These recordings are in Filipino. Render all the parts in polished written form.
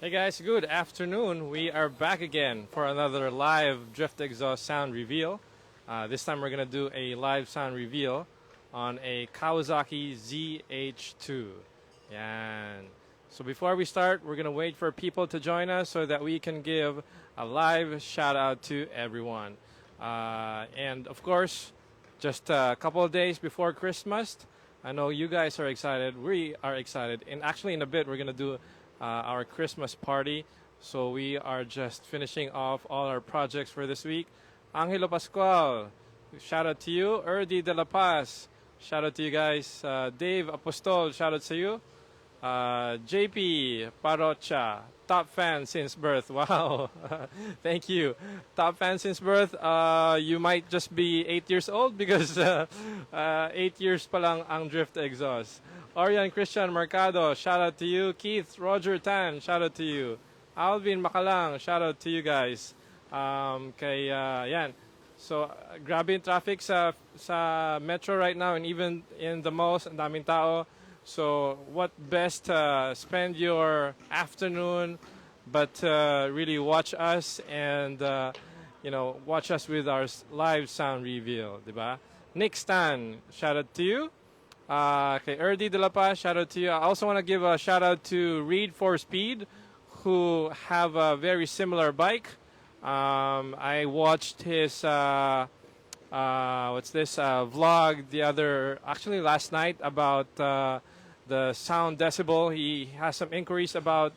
Hey guys, good afternoon. We are back again for another live drift exhaust sound reveal. This time we're going to do a live sound reveal on a Kawasaki ZH2. Yan. So before we start, we're going to wait for people to join us so that we can give a live shout out to everyone. And of course, just a couple of days before Christmas, I know you guys are excited. We are excited. And actually, in a bit, we're going to do our Christmas party. So we are just finishing off all our projects for this week. Angelo Pascual, shout out to you. Erdi de la Paz, shout out to you guys. Dave Apostol, shout out to you. JP Parocha, top fan since birth. Wow, thank you. Top fan since birth. You might just be 8 years old because 8 years pa lang ang drift exhaust. Orion Christian Mercado, shout out to you. Keith Roger Tan, shout out to you. Alvin Makalang, shout out to you guys. Yan. So, grabe yung traffic sa metro right now and even in the malls, ang daming tao. So, what best spend your afternoon but really watch us and watch us with our live sound reveal, diba? Nick Stan, shout out to you. Okay, Erdi de la Paz, shout out to you. I also want to give a shout out to Reed for Speed, who have a very similar bike. I watched his vlog actually last night about the sound decibel. He has some inquiries about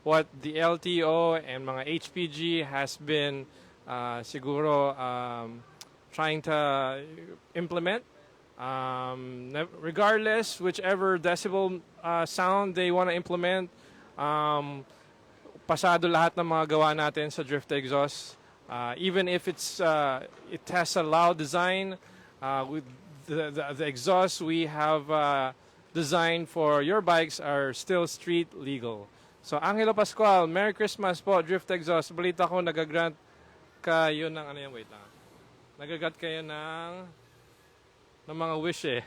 what the LTO and mga HPG has been siguro trying to implement. Regardless, whichever decibel sound they want to implement, pasado lahat ng mga gawa natin sa drift exhaust. Even if it has a loud design, with the exhaust we have designed for your bikes are still street legal. So, Angelo Pascual, Merry Christmas po, drift exhaust. Balita ko, nagagrant kayo ng, wait lang. Nagagrant kayo ng mga wish eh.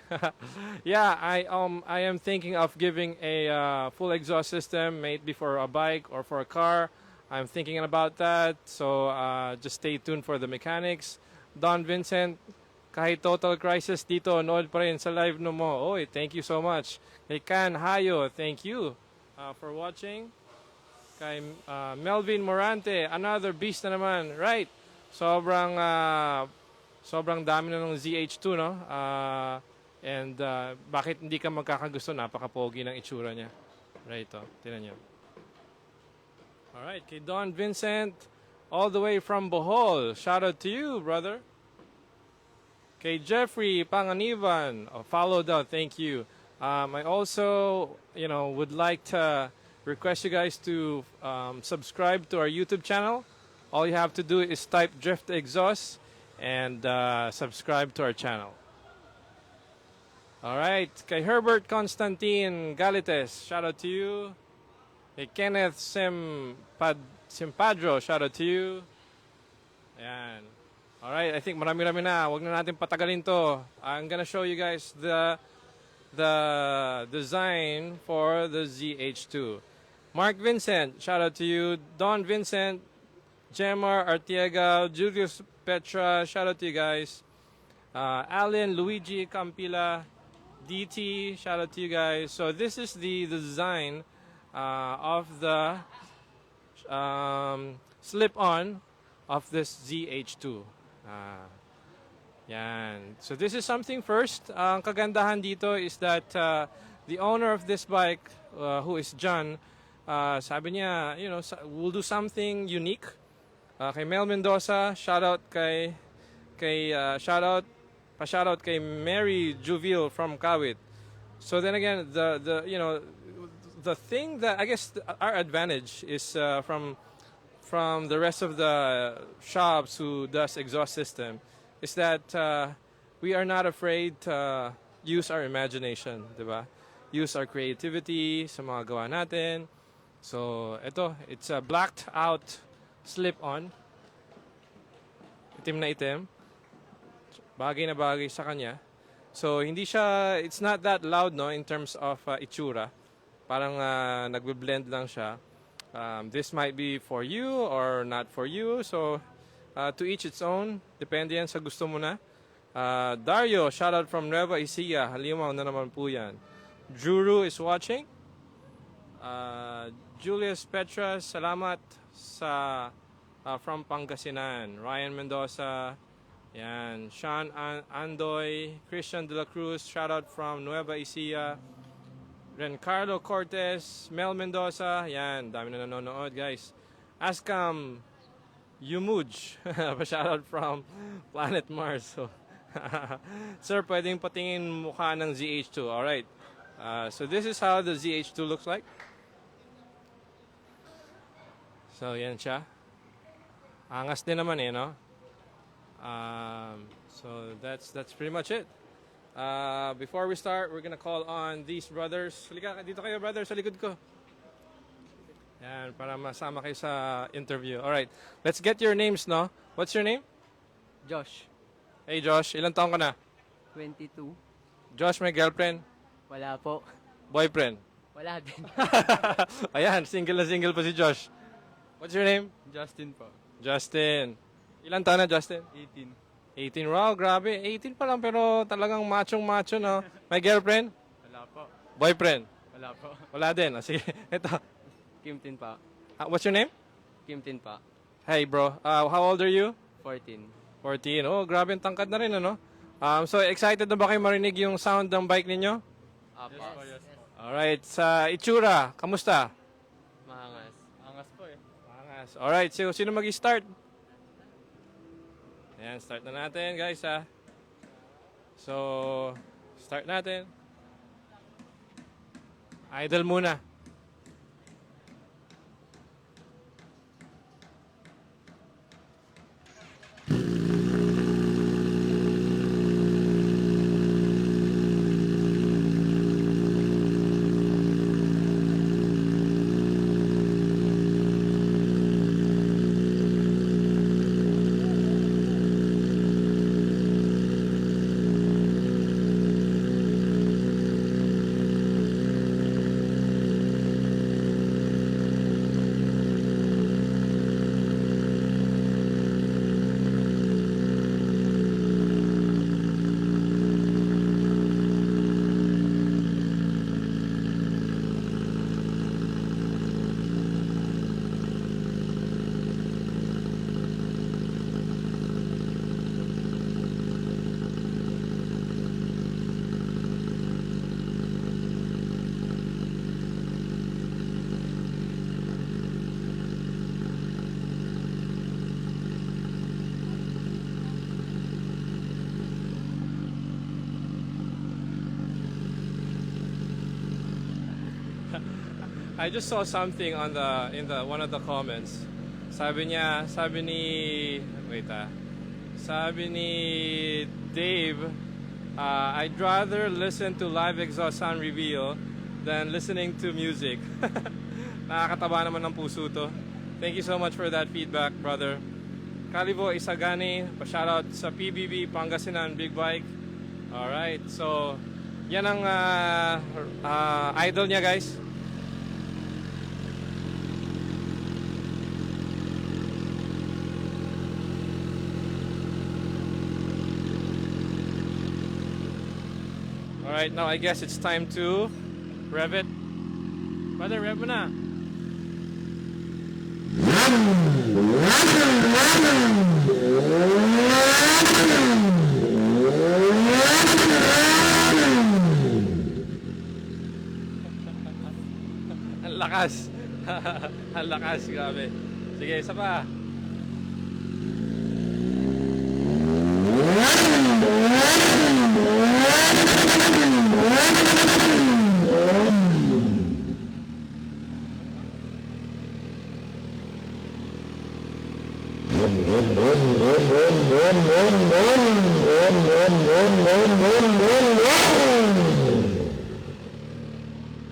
Yeah, I am thinking of giving a full exhaust system, maybe for a bike or for a car. I'm thinking about that. So just stay tuned for the mechanics. Don Vincent, kahit total crisis dito, nood pa rin sa live no mo. Oy, thank you so much. Kay Kan Hayo, thank you for watching. Kay Melvin Morante, another beast na naman. Right. Sobrang dami na ng ZH2, no? And bakit hindi ka magkakagusto? Napaka-pogi ng itsura niya. Right, oh. Tingnan niyo. Alright, kay Don Vincent, all the way from Bohol. Shout out to you, brother. Kay Jeffrey Panganiban, follow down, thank you. I also, would like to request you guys to subscribe to our YouTube channel. All you have to do is type Drift Exhaust and subscribe to our channel. Alright, kay Herbert Constantine Galites, shout out to you. Kay Kenneth Simpadro, shout out to you. Ayan. Alright, I think marami-rami na. Huwag na natin patagalin to. I'm gonna show you guys the design for the ZH2. Mark Vincent, shout out to you. Don Vincent, Jemar Artiega, Julius Petra, shout out to you guys. Alan, Luigi Campila, DT, shout out to you guys. So this is the design of the slip-on of this ZH2. Yan. So this is something first. Ang kagandahan dito is that the owner of this bike, who is John, sabi niya, we'll do something unique. Kay Mel Mendoza, shoutout kay shoutout kay Mary Juville from Kawit. So then again, the thing that I guess our advantage is from the rest of the shops who does exhaust system is that we are not afraid to use our imagination, diba? Use our creativity sa mga gawa natin. So it's a blacked out slip-on. Itim na itim. Bagay na bagay sa kanya. So, it's not that loud, no, in terms of itsura. Parang nagbe-blend lang siya. This might be for you or not for you. So, to each its own. Depende yan sa gusto mo na. Dario, shoutout from Nueva Ecija. Halimaw na naman po yan. Juru is watching. Julius Petras, salamat sa from Pangasinan. Ryan Mendoza, yan. Sean Andoy, Christian De La Cruz, shoutout from Nueva Ecija. Rencarlo Cortez, Mel Mendoza, yan. Dami na nanonood, guys. Askam Yumuj, shoutout from Planet Mars. So, sir, pwedeng patingin mukha ng ZH2. Alright. So this is how the ZH2 looks like. So, yan siya. Angas din naman eh, no? So, that's pretty much it. Before we start, we're gonna call on these brothers. Halika, dito kayo, brothers, sa likod ko. Yan, para masama kayo sa interview. Alright, let's get your names, no? What's your name? Josh, Hey, Josh, ilang taong ka na? 22. Josh, may girlfriend? Wala po. Boyfriend? Wala din. Ayan, single na single pa si Josh. What's your name? Justin po. Justin. Ilang taon na, Justin? 18. 18. Wow, grabe. 18 pa lang pero talagang machong-macho, no? May girlfriend? Wala po. Boyfriend? Wala po. Wala din. Sige, ito. Kim Tin pa. What's your name? Kim Tin pa. Hey, bro. How old are you? 14. 14. Oh, grabe ang tangkad na rin, ano? So, excited na ba kayo marinig yung sound ng bike ninyo? Apo. Yes po. Alright. Sa itsura, kamusta? Maangas. Angas po eh. Angas. Alright. So, sino mag-start? Ayan, start na natin, guys, ha? So, start natin. Idle muna. I just saw something on in the one of the comments. Sabi ni Dave, I'd rather listen to live exhaust sound reveal than listening to music. Nakakataba naman ng puso to. Thank you so much for that feedback, brother. Calivo Isagani, pa-shoutout sa PBB Pangasinan Big Bike. Alright, so yan ang idol niya, guys. Alright, now I guess it's time to rev it. Brother, rev mo na. Ang lakas. Ang lakas, grabe. Sige, isa pa.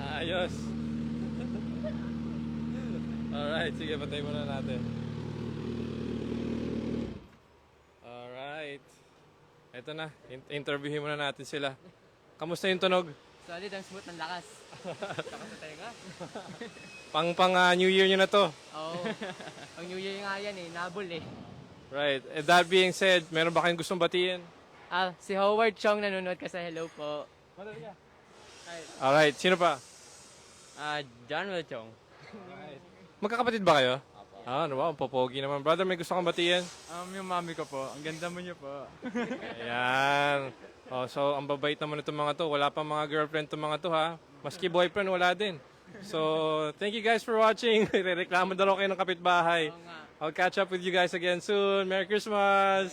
Ayos. Alright, sige, patay muna natin. Alright. Ito na, interviewin muna natin sila. Kamusta yung tunog? Solid, ang smooth ng lakas. Saka sa tenga. Pang New Year nyo na to. Oo. Ang New Year nga yan nabol Right. And that being said, meron ba kayong gustong batiin? Si Howard Chong nanonood ka sa hello po. Alright, sino pa? John Will Chong. Magkakapatid ba kayo? Ano ba? Ang popogi naman. Brother, may gusto kang batiin? Yung mami ko po. Ang ganda mo niyo po. Ayan. So, ang babait naman itong mga to. Wala pa mga girlfriend itong mga to, ha? Maski boyfriend, wala din. So, thank you guys for watching. Reklamo daw kayo ng kapitbahay. I'll catch up with you guys again soon. Merry Christmas!